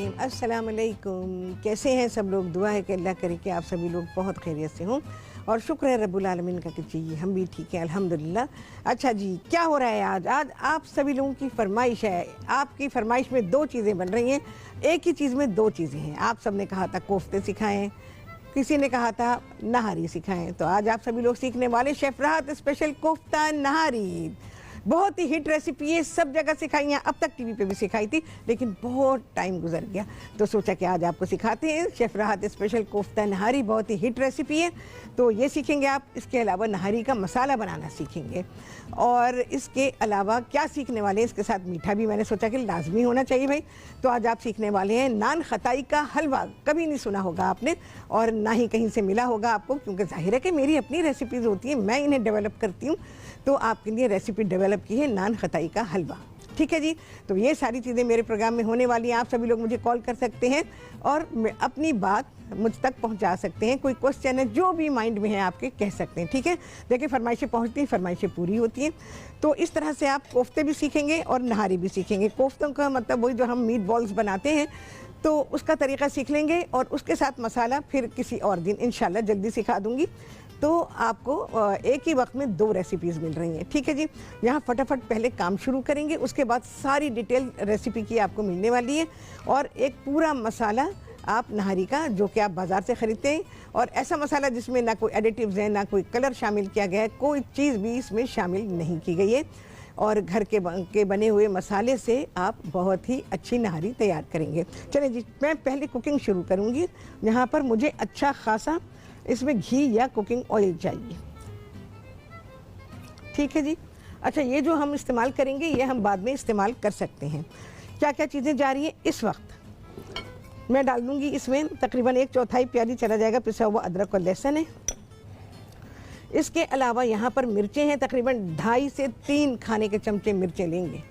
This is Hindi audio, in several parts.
रहीम, अस्सलाम वालेकुम। कैसे हैं सब लोग? दुआ है कि अल्लाह करे कि आप सभी लोग बहुत खैरियत से हों और शुक्र है रब्बुल आलमीन का कि जी हम भी ठीक हैं अल्हम्दुलिल्लाह। अच्छा जी, क्या हो रहा है आज आप सभी लोगों की फरमाइश है। आपकी फरमाइश में दो चीज़ें बन रही हैं, एक ही चीज़ में दो चीज़ें हैं। आप सब ने कहा था कोफ्ते सिखाएँ, किसी ने कहा था नहारी सिखाएं, तो आज आप सभी लोग सीखने वाले शेफ़ राहत स्पेशल कोफ्ता नहारी। बहुत ही हिट रेसिपी है, सब जगह सिखाई है, अब तक टीवी पे भी सिखाई थी लेकिन बहुत टाइम गुजर गया, तो सोचा कि आज आपको सिखाते हैं शेफ़ राहत स्पेशल कोफ्ता नहारी। बहुत ही हिट रेसिपी है, तो ये सीखेंगे आप। इसके अलावा नहारी का मसाला बनाना सीखेंगे और इसके अलावा क्या सीखने वाले हैं, इसके साथ मीठा भी मैंने सोचा कि लाजमी होना चाहिए भाई। तो आज आप सीखने वाले हैं नान खताई का हलवा। कभी नहीं सुना होगा आपने और ना ही कहीं से मिला होगा आपको, क्योंकि जाहिर है कि मेरी अपनी रेसिपीज़ होती हैं, मैं इन्हें डेवलप करती हूँ, तो आपके लिए रेसिपी डेवलप की है नान खताई का हलवा। ठीक है जी, तो ये सारी चीज़ें मेरे प्रोग्राम में होने वाली हैं। आप सभी लोग मुझे कॉल कर सकते हैं और अपनी बात मुझ तक पहुंचा सकते हैं। कोई क्वेश्चन है जो भी माइंड में है आपके कह सकते हैं। ठीक है, देखिए फरमाइशें पहुंचती हैं, फरमाइशें पूरी होती हैं। तो इस तरह से आप कोफ्ते भी सीखेंगे और नहारी भी सीखेंगे। कोफ्तों का मतलब वही जो हम मीट बॉल्स बनाते हैं, तो उसका तरीका सीख लेंगे और उसके साथ मसाला फिर किसी और दिन इंशाल्लाह जल्दी सिखा दूंगी। तो आपको एक ही वक्त में दो रेसिपीज़ मिल रही हैं। ठीक है जी, यहाँ फटाफट पहले काम शुरू करेंगे, उसके बाद सारी डिटेल रेसिपी की आपको मिलने वाली है और एक पूरा मसाला आप नहारी का जो कि आप बाज़ार से ख़रीदते हैं, और ऐसा मसाला जिसमें ना कोई एडिटिव्स हैं, ना कोई कलर शामिल किया गया है, कोई चीज़ भी इसमें शामिल नहीं की गई है, और घर के बने हुए मसाले से आप बहुत ही अच्छी नहारी तैयार करेंगे। चलिए जी, मैं पहले कुकिंग शुरू करूँगी। यहाँ पर मुझे अच्छा खासा इसमें घी या कुकिंग ऑयल चाहिए। ठीक है जी। अच्छा, ये जो हम इस्तेमाल करेंगे ये हम बाद में इस्तेमाल कर सकते हैं। क्या क्या चीज़ें जा रही हैं इस वक्त मैं डाल दूँगी इसमें, तकरीबन 1/4 प्याली चला जाएगा पिसा हुआ अदरक और लहसुन है। इसके अलावा यहाँ पर मिर्चें हैं, तकरीबन 2.5 से 3 खाने के चमचे मिर्चें लेंगे।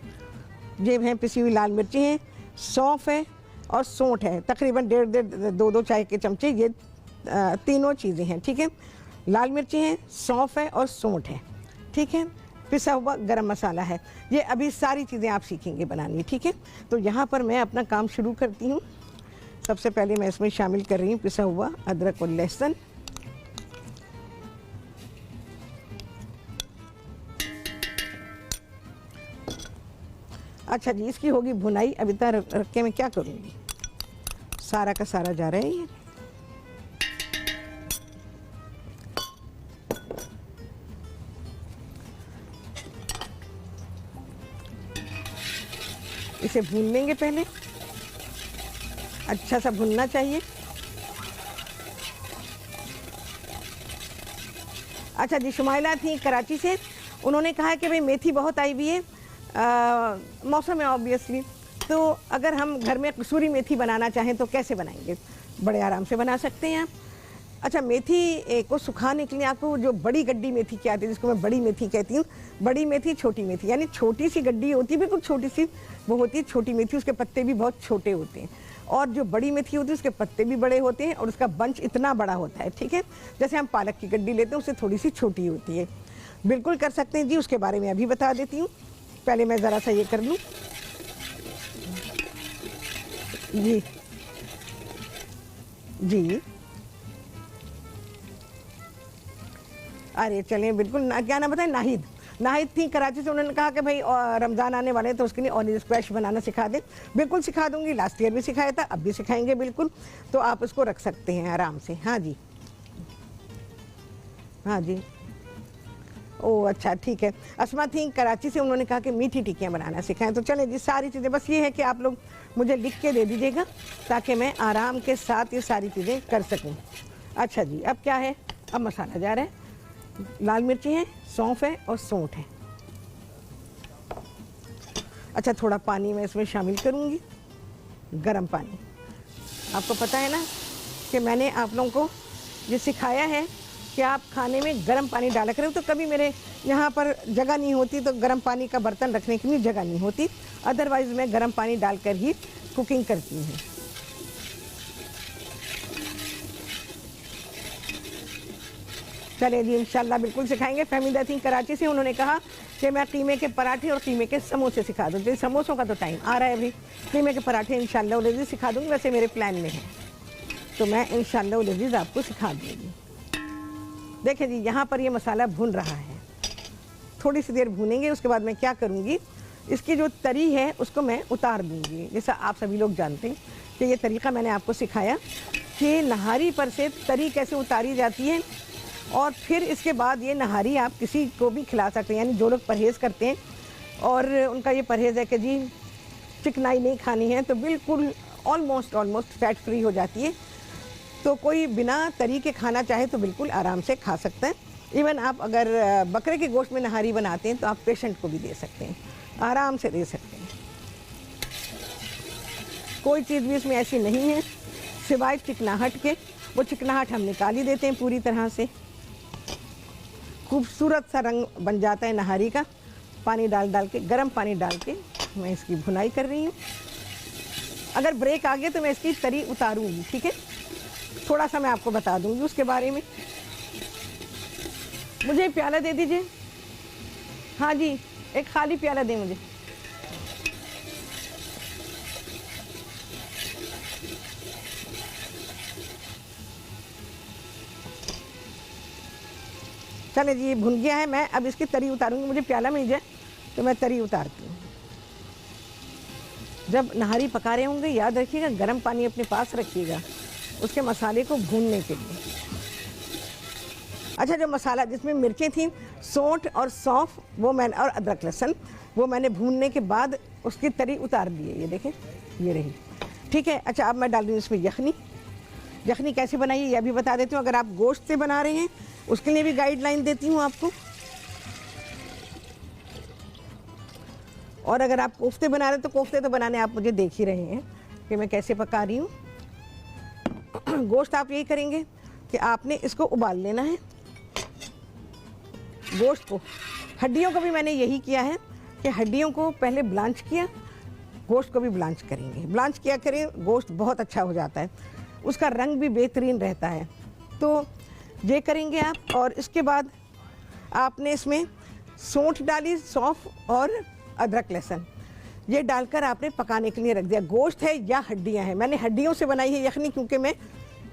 ये हैं पिसी हुई लाल मिर्ची हैं, सौंफ है और सौंठ है, तकरीबन 1.5 2 चाय के चमचे। ये तीनों चीज़ें हैं। ठीक है, लाल मिर्ची हैं, सौंफ है और सौंठ है। ठीक है, पिसा हुआ गरम मसाला है। ये अभी सारी चीज़ें आप सीखेंगे बनानी। ठीक है, तो यहाँ पर मैं अपना काम शुरू करती हूँ। सबसे पहले मैं इसमें शामिल कर रही हूँ पिसा हुआ अदरक और लहसुन। अच्छा जी, इसकी होगी भुनाई। अभी तक रख के मैं क्या करूँगी, सारा का सारा जा रहा है ये। इसे भून लेंगे पहले, अच्छा सा भुनना चाहिए। अच्छा जी, शुमाइला थी कराची से, उन्होंने कहा कि भाई मेथी बहुत आई हुई है मौसम में ऑब्वियसली, तो अगर हम घर में कसूरी मेथी बनाना चाहें तो कैसे बनाएंगे? बड़े आराम से बना सकते हैं आप। अच्छा, मेथी को सुखाने के लिए आपको जो बड़ी गड्डी मेथी क्या आती है, जिसको मैं बड़ी मेथी कहती हूँ, बड़ी मेथी छोटी मेथी, यानी छोटी सी गड्डी होती है, बिल्कुल छोटी सी वो होती है छोटी मेथी। उसके पत्ते भी बहुत छोटे होते हैं, और जो बड़ी मेथी होती है उसके पत्ते भी बड़े होते हैं और उसका बंच इतना बड़ा होता है। ठीक है, जैसे हम पालक की गड्डी लेते हैं उससे थोड़ी सी छोटी होती है। बिल्कुल कर सकते हैं जी, उसके बारे में अभी बता देती हूँ। पहले मैं ज़रा सा ये कर लूँ जी। जी, अरे चलें, बिल्कुल ना, क्या ना बताएं, नाहिद थी कराची से, उन्होंने कहा कि भाई रमज़ान आने वाले हैं तो उसके लिए ऑनियन स्क्वैश बनाना सिखा दें। बिल्कुल सिखा दूंगी, लास्ट ईयर भी सिखाया था, अब भी सिखाएंगे बिल्कुल, तो आप उसको रख सकते हैं आराम से। हाँ जी, हाँ जी, ओह अच्छा, ठीक है। अस्मा थी कराची से, उन्होंने कहा कि मीठी टिक्कियाँ बनाना सिखाएं। तो चलें जी, सारी चीज़ें बस ये है कि आप लोग मुझे लिख के दे दीजिएगा ताकि मैं आराम के साथ ये सारी चीज़ें कर सकूँ। अच्छा जी, अब क्या है, अब मसाला जा रहा है। लाल मिर्ची है, सौंफ है और सौंठ है। अच्छा, थोड़ा पानी मैं इसमें शामिल करूँगी, गरम पानी। आपको पता है ना कि मैंने आप लोगों को ये सिखाया है कि आप खाने में गर्म पानी डाला करें। तो कभी मेरे यहाँ पर जगह नहीं होती तो गर्म पानी का बर्तन रखने के लिए जगह नहीं होती, अदरवाइज़ मैं गर्म पानी डालकर ही कुकिंग करती हूँ। चले जी, इंशाल्लाह बिल्कुल सिखाएंगे। फहमीदा थी कराची से, उन्होंने कहा कि मैं कीमे के पराठे और कीमे के समोसे सिखा दूँ। तो समोसों का तो टाइम आ रहा है अभी, कीमे के पराठे इंशाल्लाह उल अज़ीज़ सिखा दूँगी, वैसे मेरे प्लान में है, तो मैं इंशाल्लाह उल अज़ीज़ आपको सिखा दूँगी। देखिए जी, यहाँ पर ये मसाला भुन रहा है, थोड़ी सी देर भूनेंगे। उसके बाद मैं क्या करूँगी, इसकी जो तरी है उसको मैं उतार दूँगी। जैसा आप सभी लोग जानते हैं कि ये तरीक़ा मैंने आपको सिखाया कि नहारी पर से तरी कैसे उतारी जाती है, और फिर इसके बाद ये नहारी आप किसी को भी खिला सकते हैं। यानी जो लोग परहेज़ करते हैं और उनका ये परहेज़ है कि जी चिकनाई नहीं खानी है, तो बिल्कुल ऑलमोस्ट फैट फ्री हो जाती है, तो कोई बिना तरी के खाना चाहे तो बिल्कुल आराम से खा सकता है। इवन आप अगर बकरे के गोश्त में नहारी बनाते हैं तो आप पेशेंट को भी दे सकते हैं, आराम से दे सकते हैं। कोई चीज़ भी इसमें ऐसी नहीं है सिवाय चिकनाहट के। वो चिकनाहट हम निकाल ही देते हैं पूरी तरह से। खूबसूरत सा रंग बन जाता है नहारी का। पानी डाल के, गर्म पानी डाल के मैं इसकी भुनाई कर रही हूँ। अगर ब्रेक आ गया तो मैं इसकी तरी उतारूँगी, ठीक है। थोड़ा सा मैं आपको बता दूँगी उसके बारे में। मुझे प्याला दे दीजिए। हाँ जी, एक खाली प्याला दें मुझे। चले जी, भुन गया है। मैं अब इसकी तरी उतारूंगी। मुझे प्याला मिल जाए तो मैं तरी उतारती हूँ। जब नहारी पका रहे होंगे याद रखिएगा गर्म पानी अपने पास रखिएगा उसके मसाले को भूनने के लिए। अच्छा, जो मसाला जिसमें मिर्चें थी, सौंठ और सौंफ, वो मैंने, और अदरक लहसुन, वो मैंने भूनने के बाद उसकी तरी उतार दी है। ये देखें, ये रही, ठीक है। अच्छा, अब मैं डाल रही हूँ इसमें यखनी। यखनी कैसे बनाइए यह भी बता देती हूँ। अगर आप गोश्त से बना रहे हैं उसके लिए भी गाइडलाइन देती हूँ आपको, और अगर आप कोफ्ते बना रहे हैं तो कोफ्ते तो बनाने आप मुझे देख ही रहे हैं कि मैं कैसे पका रही हूँ। गोश्त आप यही करेंगे कि आपने इसको उबाल लेना है, गोश्त को। हड्डियों को भी मैंने यही किया है कि हड्डियों को पहले ब्लांच किया, गोश्त को भी ब्लांच करेंगे। ब्लांच किया करें, गोश्त बहुत अच्छा हो जाता है, उसका रंग भी बेहतरीन रहता है। तो ये करेंगे आप। और इसके बाद आपने इसमें सौंठ डाली, सौंफ और अदरक लहसुन, ये डालकर आपने पकाने के लिए रख दिया। गोश्त है या हड्डियां हैं, मैंने हड्डियों से बनाई है यखनी, क्योंकि मैं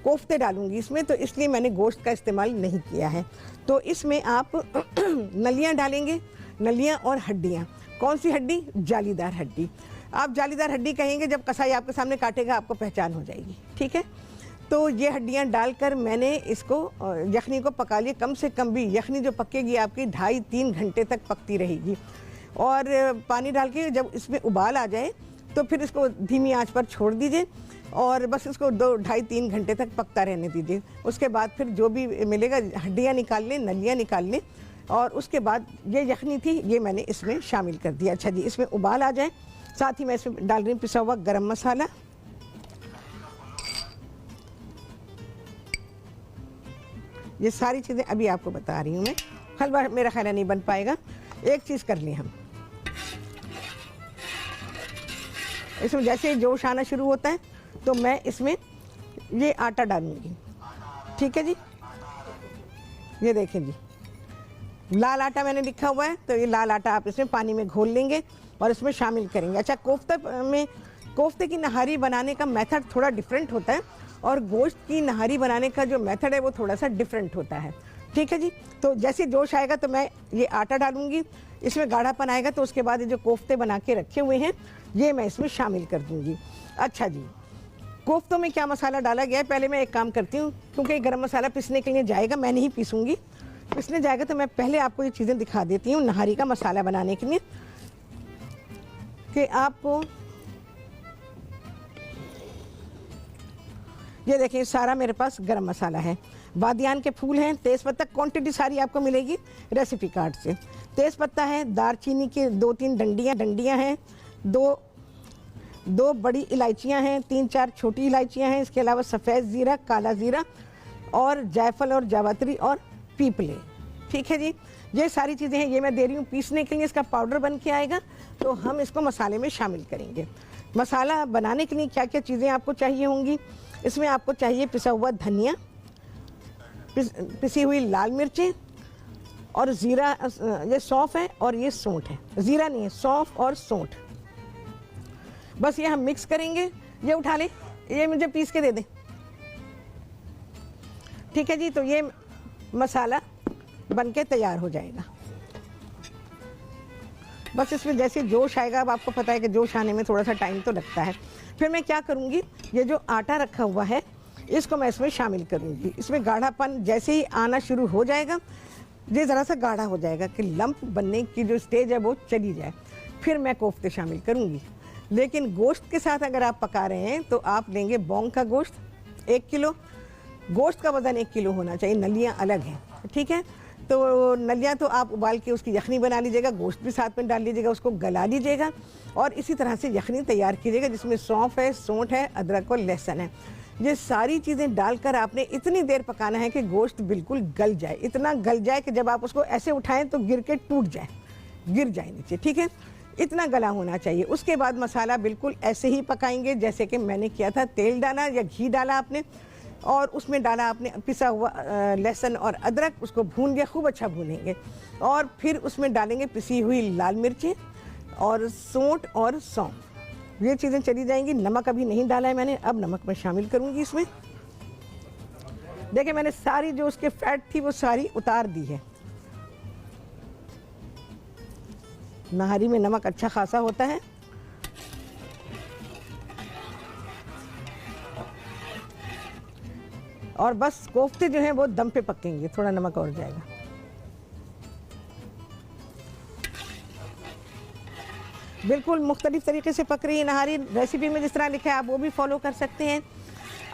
कोफ्ते डालूंगी इसमें, तो इसलिए मैंने गोश्त का इस्तेमाल नहीं किया है। तो इसमें आप नलियां डालेंगे, नलियां और हड्डियां। कौन सी हड्डी? जालीदार हड्डी। आप जालीदार हड्डी कहेंगे, जब कसाई आपके सामने काटेगा आपको पहचान हो जाएगी, ठीक है। तो ये हड्डियां डालकर मैंने इसको यखनी को पका लिया। कम से कम भी यखनी जो पकेगी आपकी 2.5-3 घंटे तक पकती रहेगी। और पानी डाल के जब इसमें उबाल आ जाए तो फिर इसको धीमी आंच पर छोड़ दीजिए और बस इसको 2-2.5-3 घंटे तक पकता रहने दीजिए। उसके बाद फिर जो भी मिलेगा हड्डियाँ निकाल लें, नलियाँ निकाल लें, और उसके बाद ये यखनी थी ये मैंने इसमें शामिल कर दिया। अच्छा जी, इसमें उबाल आ जाए, साथ ही मैं इसमें डाल रही हूँ पिसा हुआ गरम मसाला, ये सारी चीज़ें अभी आपको बता रही हूँ मैं। हलवा मेरा ख्याल नहीं बन पाएगा। एक चीज़ कर लें हम, इसमें जैसे जोश आना शुरू होता है तो मैं इसमें ये आटा डालूंगी, ठीक है जी। ये देखें जी, लाल आटा मैंने लिखा हुआ है, तो ये लाल आटा आप इसमें पानी में घोल लेंगे और इसमें शामिल करेंगे। अच्छा, कोफ्ते की नहारी बनाने का मेथड थोड़ा डिफरेंट होता है और गोश्त की नहारी बनाने का जो मेथड है वो थोड़ा सा डिफरेंट होता है, ठीक है जी। तो जैसे जोश आएगा तो मैं ये आटा डालूंगी, इसमें गाढ़ापन आएगा तो उसके बाद ये जो कोफ्ते बना के रखे हुए हैं ये मैं इसमें शामिल कर दूंगी। अच्छा जी, कोफ्तों में क्या मसाला डाला गया है, पहले मैं एक काम करती हूँ, क्योंकि गरम मसाला पिसने के लिए जाएगा, मैं नहीं पीसूँगी, पिसने जाएगा तो मैं पहले आपको ये चीज़ें दिखा देती हूँ नहारी का मसाला बनाने के लिए, कि आपको ये देखिए सारा मेरे पास गरम मसाला है, बादियान के फूल हैं, तेज़पत्ता, क्वांटिटी सारी आपको मिलेगी रेसिपी कार्ड से। तेज़पत्ता है, दारचीनी के 2-3 डंडियाँ हैं, दो बड़ी इलायचियाँ हैं, 3-4 छोटी इलायचियाँ हैं, इसके अलावा सफ़ेद ज़ीरा, काला ज़ीरा और जायफल और जावित्री और पीपले, ठीक है जी। ये सारी चीज़ें हैं, ये मैं दे रही हूँ पीसने के लिए, इसका पाउडर बन के आएगा तो हम इसको मसाले में शामिल करेंगे। मसाला बनाने के लिए क्या क्या चीज़ें आपको चाहिए होंगी, इसमें आपको चाहिए पिसा हुआ धनिया, पिसी हुई लाल मिर्चें और ज़ीरा, ये सौंफ है और ये सौंठ है, ज़ीरा नहीं है, सौंफ और सौंठ। बस ये हम मिक्स करेंगे। ये उठा लें, ये मुझे पीस के दे दें। ठीक है जी, तो ये मसाला बनके तैयार हो जाएगा। बस इसमें जैसे जोश आएगा, अब आपको पता है कि जोश आने में थोड़ा सा टाइम तो लगता है। फिर मैं क्या करूँगी, ये जो आटा रखा हुआ है इसको मैं इसमें शामिल करूँगी। इसमें गाढ़ापन जैसे ही आना शुरू हो जाएगा, ये ज़रा सा गाढ़ा हो जाएगा कि लंप बनने की जो स्टेज है वो चली जाए, फिर मैं कोफ्ते शामिल करूँगी। लेकिन गोश्त के साथ अगर आप पका रहे हैं तो आप लेंगे बौंग का गोश्त 1 किलो। गोश्त का वज़न 1 किलो होना चाहिए, नलियाँ अलग हैं, ठीक है। तो नलियाँ तो आप उबाल के उसकी यखनी बना लीजिएगा, गोश्त भी साथ में डाल लीजिएगा, उसको गला लीजिएगा और इसी तरह से यखनी तैयार कीजिएगा जिसमें सौंफ है, सौंठ है, अदरक और लहसुन है। ये सारी चीज़ें डालकर आपने इतनी देर पकाना है कि गोश्त बिल्कुल गल जाए, इतना गल जाए कि जब आप उसको ऐसे उठाएं तो गिर के टूट जाए, गिर जाए नीचे, ठीक है। इतना गला होना चाहिए। उसके बाद मसाला बिल्कुल ऐसे ही पकाएंगे जैसे कि मैंने किया था। तेल डाला या घी डाला आपने और उसमें डाला आपने पिसा हुआ लहसुन और अदरक, उसको भून लिया, खूब अच्छा भूनेंगे और फिर उसमें डालेंगे पिसी हुई लाल मिर्चें और सौंठ और सौंफ। ये चीज़ें चली जाएंगी। नमक अभी नहीं डाला है मैंने, अब नमक मैं शामिल करूँगी इसमें। देखिए मैंने सारी जो उसके फैट थी वो सारी उतार दी है। नहारी में नमक अच्छा खासा होता है। और बस कोफ्ते जो हैं वो दम पे पकेंगे, थोड़ा नमक और जाएगा। बिल्कुल मुख्तलिफ तरीके से पक रही है नहारी। रेसिपी में जिस तरह लिखा है आप वो भी फॉलो कर सकते हैं,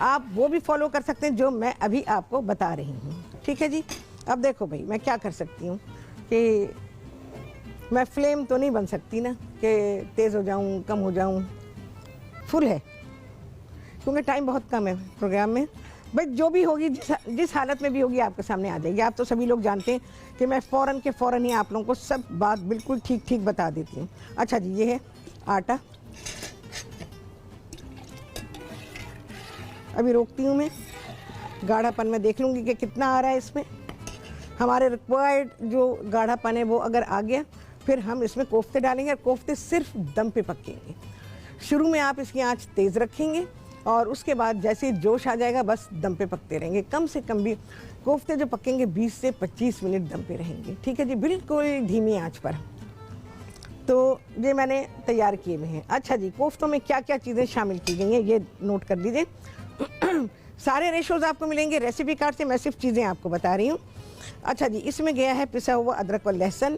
आप वो भी फॉलो कर सकते हैं जो मैं अभी आपको बता रही हूँ, ठीक है जी। अब देखो भाई, मैं क्या कर सकती हूँ कि मैं फ्लेम तो नहीं बन सकती ना कि तेज़ हो जाऊँ, कम हो जाऊँ, फुल है क्योंकि टाइम बहुत कम है प्रोग्राम में। भाई जो भी होगी, जिस हालत में भी होगी आपके सामने आ जाएगी। आप तो सभी लोग जानते हैं कि मैं फ़ौरन के फ़ौरन ही आप लोगों को सब बात बिल्कुल ठीक ठीक बता देती हूँ। अच्छा जी, ये है आटा, अभी रोकती हूँ मैं, गाढ़ापन में देख लूँगी कि कितना आ रहा है इसमें। हमारे रिक्वायर्ड जो गाढ़ापन है वो अगर आ गया, फिर हम इसमें कोफ्ते डालेंगे और कोफ्ते सिर्फ दम पे पकेंगे। शुरू में आप इसकी आंच तेज़ रखेंगे और उसके बाद जैसे जोश आ जाएगा बस दम पे पकते रहेंगे। कम से कम भी कोफ्ते जो पकेंगे 20 से 25 मिनट दम पे रहेंगे, ठीक है जी, बिल्कुल धीमी आंच पर। तो ये मैंने तैयार किए हुए हैं। अच्छा जी, कोफ्तों में क्या क्या चीज़ें शामिल की गई हैं ये नोट कर लीजिए। सारे रेशोज़ आपको मिलेंगे रेसिपी कार्ड से, मैं सिर्फ चीज़ें आपको बता रही हूँ। अच्छा जी, इसमें गया है पिसा हुआ अदरक और लहसुन,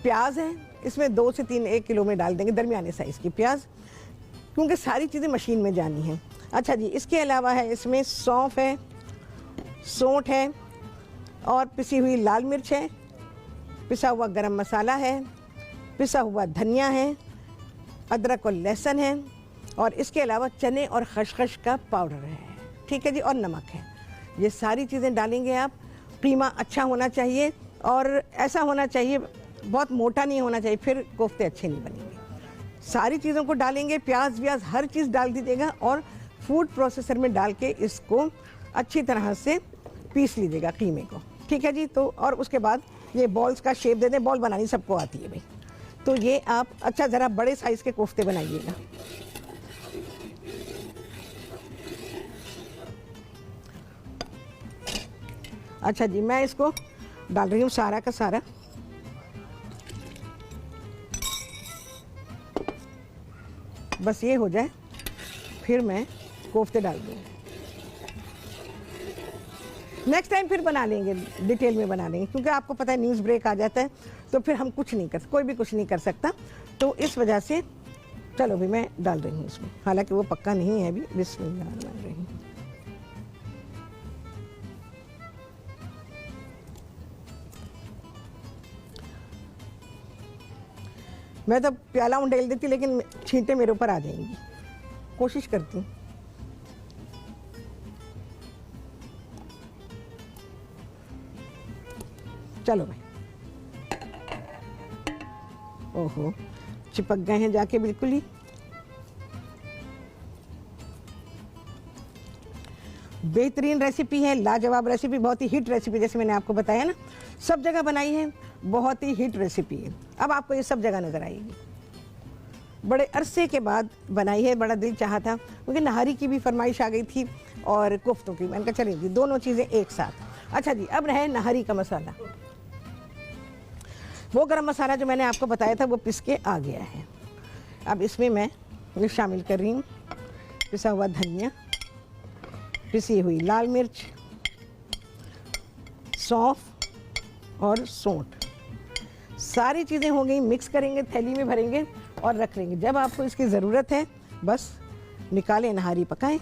प्याज है, इसमें 2 से 3 1 किलो में डाल देंगे, दरमियाने साइज़ की प्याज, क्योंकि सारी चीज़ें मशीन में जानी हैं। अच्छा जी, इसके अलावा है इसमें सौंफ है, सौंठ है और पिसी हुई लाल मिर्च है, पिसा हुआ गरम मसाला है, पिसा हुआ धनिया है, अदरक और लहसुन है और इसके अलावा चने और खसखस का पाउडर है, ठीक है जी, और नमक है। ये सारी चीज़ें डालेंगे आप। कीमा अच्छा होना चाहिए और ऐसा होना चाहिए, बहुत मोटा नहीं होना चाहिए, फिर कोफ्ते अच्छे नहीं बनेंगे। सारी चीज़ों को डालेंगे, प्याज व्याज हर चीज़ डाल दीजिएगा और फूड प्रोसेसर में डाल के इसको अच्छी तरह से पीस लीजिएगा कीमे को, ठीक है जी। तो और उसके बाद ये बॉल्स का शेप दे दें, बॉल बनानी सबको आती है भाई, तो ये आप अच्छा ज़रा बड़े साइज़ के कोफ्ते बनाइएगा। अच्छा जी, मैं इसको डाल रही हूँ सारा का सारा। बस ये हो जाए फिर मैं कोफ्ते डाल दूँगी। नेक्स्ट टाइम फिर बना लेंगे, डिटेल में बना लेंगे, क्योंकि आपको पता है न्यूज़ ब्रेक आ जाता है तो फिर हम कुछ नहीं कर, कोई भी कुछ नहीं कर सकता, तो इस वजह से चलो भी मैं डाल रही हूँ इसमें, हालांकि वो पक्का नहीं है अभी। बिस्मिल्लाह डाल रही हूँ। मैं तो प्याला उंडेल देती लेकिन छींटे मेरे ऊपर आ जाएंगी, कोशिश करती हूँ। चलो भाई, ओहो चिपक गए हैं जाके बिल्कुल ही। बेहतरीन रेसिपी है, लाजवाब रेसिपी, बहुत ही हिट रेसिपी, जैसे मैंने आपको बताया ना, सब जगह बनाई है, बहुत ही हिट रेसिपी है। अब आपको ये सब जगह नज़र आएगी। बड़े अरसे के बाद बनाई है, बड़ा दिल चाहा था क्योंकि नहारी की भी फरमाइश आ गई थी और कोफ्तों की। मैंने कहा चलेगी दोनों चीज़ें एक साथ। अच्छा जी, अब रहे नहारी का मसाला। वो गरम मसाला जो मैंने आपको बताया था वो पिस के आ गया है। अब इसमें मैं ये शामिल कर रही हूँ पिसा हुआ धनिया, पिसी हुई लाल मिर्च, सौंफ और सौंठ। सारी चीज़ें हो गई, मिक्स करेंगे, थैली में भरेंगे और रख लेंगे। जब आपको इसकी ज़रूरत है बस निकालें, नहारी पकाएं।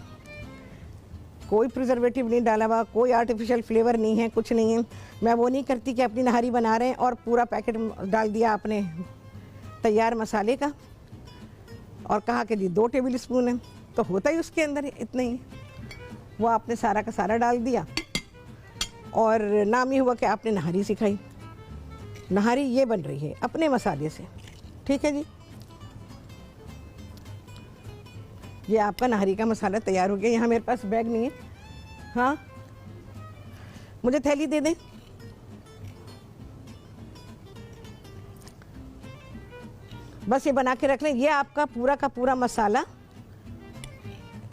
कोई प्रिजर्वेटिव नहीं डाला हुआ, कोई आर्टिफिशियल फ्लेवर नहीं है, कुछ नहीं है। मैं वो नहीं करती कि अपनी नहारी बना रहे हैं और पूरा पैकेट डाल दिया आपने तैयार मसाले का और कहा कि जी 2 टेबल स्पून है, तो होता ही उसके अंदर इतना ही। वो आपने सारा का सारा डाल दिया और नाम ही हुआ कि आपने नहारी सिखाई। नहारी ये बन रही है अपने मसाले से, ठीक है जी। ये आपका नहारी का मसाला तैयार हो गया। यहाँ मेरे पास बैग नहीं है, हाँ मुझे थैली दे दें। बस ये बना के रख लें। ये आपका पूरा का पूरा मसाला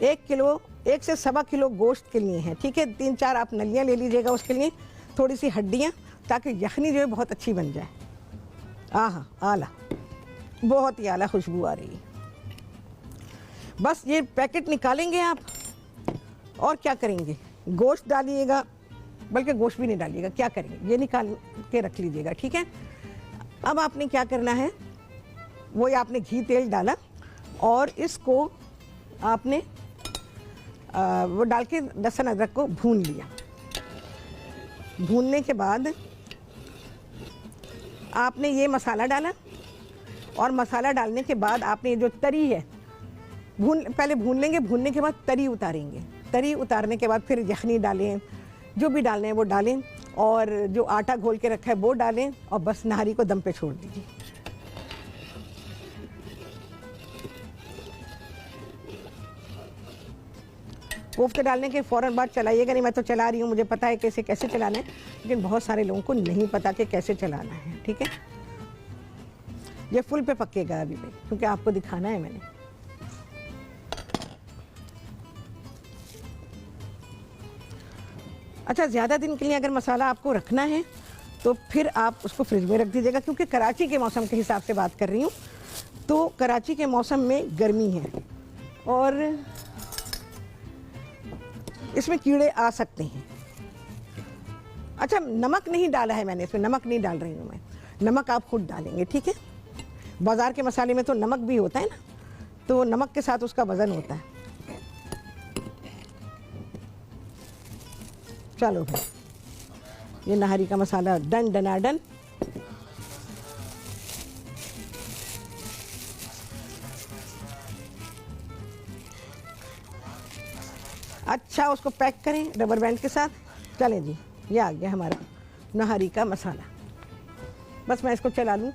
1 किलो, 1 से 1.25 किलो गोश्त के लिए है, ठीक है। 3-4 आप नलियाँ ले लीजिएगा उसके लिए, थोड़ी सी हड्डियाँ, ताकि यखनी जो है बहुत अच्छी बन जाए। आहा, आला, बहुत ही आला खुशबू आ रही है। बस ये पैकेट निकालेंगे आप और क्या करेंगे, गोश्त डालिएगा, बल्कि गोश्त भी नहीं डालिएगा, क्या करेंगे ये निकाल के रख लीजिएगा, ठीक है। अब आपने क्या करना है, वो आपने घी तेल डाला और इसको आपने वो डाल के लहसुन अदरक को भून लिया। भूनने के बाद आपने ये मसाला डाला और मसाला डालने के बाद आपने जो तरी है पहले भून लेंगे, भूनने के बाद तरी उतारेंगे। तरी उतारने के बाद फिर यखनी डालें, जो भी डालने हैं वो डालें और जो आटा घोल के रखा है वो डालें और बस नहारी को दम पे छोड़ दीजिए। कोफ्ते डालने के फ़ौरन बाद चलाइएगा नहीं, मैं तो चला रही हूँ, मुझे पता है कैसे कैसे चलाना है, लेकिन बहुत सारे लोगों को नहीं पता कि कैसे चलाना है, ठीक है। ये फुल पे पकेगा अभी भी, क्योंकि आपको दिखाना है मैंने। अच्छा, ज़्यादा दिन के लिए अगर मसाला आपको रखना है तो फिर आप उसको फ्रिज में रख दीजिएगा, क्योंकि कराची के मौसम के हिसाब से बात कर रही हूँ। तो कराची के मौसम में गर्मी है और इसमें कीड़े आ सकते हैं। अच्छा, नमक नहीं डाला है मैंने इसमें, नमक नहीं डाल रही हूँ मैं, नमक आप खुद डालेंगे, ठीक है। बाज़ार के मसाले में तो नमक भी होता है ना, तो नमक के साथ उसका वज़न होता है। चलो भाई, ये नहारी का मसाला डन डनाडन। अच्छा, उसको पैक करें रबर बैंड के साथ। चलें जी, ये आ गया हमारा नहारी का मसाला। बस मैं इसको चला लूँ।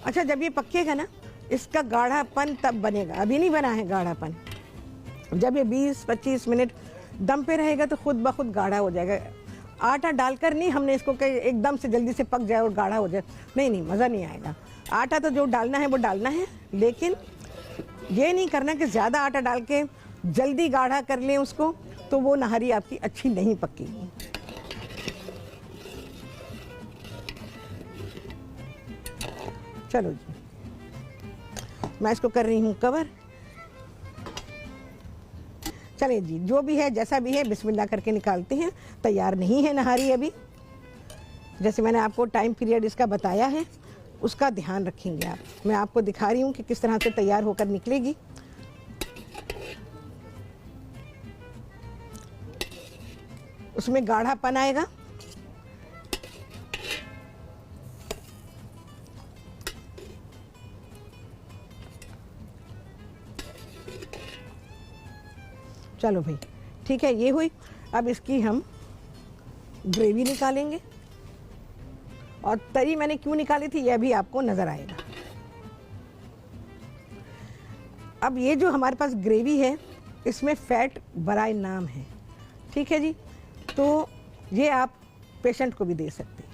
अच्छा, जब ये पकेगा ना, इसका गाढ़ापन तब बनेगा, अभी नहीं बना है गाढ़ापन। जब ये 20-25 मिनट दम पे रहेगा तो खुद ब खुद गाढ़ा हो जाएगा। आटा डालकर नहीं हमने इसको कि एकदम से जल्दी से पक जाए और गाढ़ा हो जाए, नहीं नहीं, मज़ा नहीं आएगा। आटा तो जो डालना है वो डालना है, लेकिन ये नहीं करना कि ज़्यादा आटा डाल के जल्दी गाढ़ा कर लें उसको, तो वो नहारी आपकी अच्छी नहीं पकेगी। चलो जी, मैं इसको कर रही हूँ कवर। चलें जी, जो भी है जैसा भी है बिस्मिल्लाह करके निकालते हैं। तैयार नहीं है नहारी अभी, जैसे मैंने आपको टाइम पीरियड इसका बताया है उसका ध्यान रखेंगे आप। मैं आपको दिखा रही हूँ कि किस तरह से तैयार होकर निकलेगी। उसमें गाढ़ापन आएगा। चलो भाई, ठीक है, ये हुई। अब इसकी हम ग्रेवी निकालेंगे और तरी मैंने क्यों निकाली थी यह भी आपको नज़र आएगा। अब ये जो हमारे पास ग्रेवी है इसमें फैट बराए नाम है, ठीक है जी। तो ये आप पेशेंट को भी दे सकते हैं।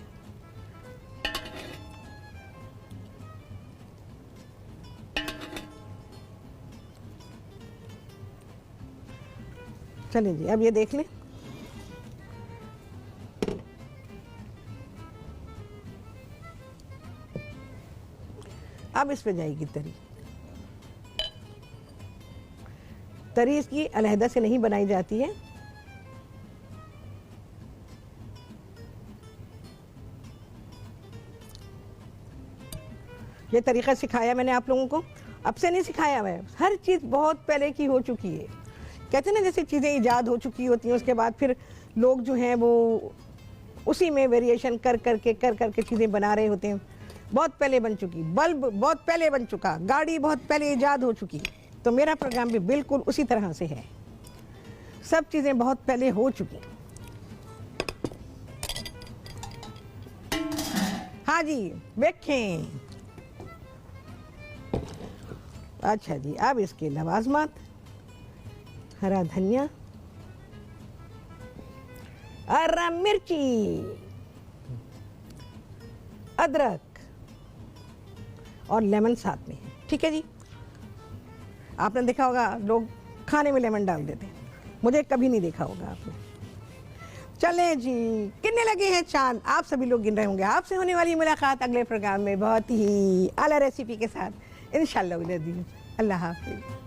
चलिए जी, अब ये देख लें। अब इस पे जाएगी तरी। तरी इसकी अलहदा से नहीं बनाई जाती है। ये तरीका सिखाया मैंने आप लोगों को, अब से नहीं सिखाया है। हर चीज़ बहुत पहले की हो चुकी है। कहते हैं ना, जैसे चीज़ें ईजाद हो चुकी होती हैं, उसके बाद फिर लोग जो हैं वो उसी में वेरिएशन कर करके चीज़ें बना रहे होते हैं। बहुत पहले बन चुकी, बल्ब बहुत पहले बन चुका, गाड़ी बहुत पहले ईजाद हो चुकी। तो मेरा प्रोग्राम भी बिल्कुल उसी तरह से है, सब चीज़ें बहुत पहले हो चुकी। हाँ जी, देखें। अच्छा जी, अब इसके लवाजमात, हरा धनिया, हरा मिर्ची, अदरक और लेमन साथ में है, ठीक है जी। आपने देखा होगा लोग खाने में लेमन डाल देते हैं, मुझे कभी नहीं देखा होगा आपने। चलें जी, कितने लगे हैं चांद, आप सभी लोग गिन रहे होंगे। आपसे होने वाली मुलाकात अगले प्रोग्राम में बहुत ही आला रेसिपी के साथ इंशाल्लाह। अल्लाह हाफिज़।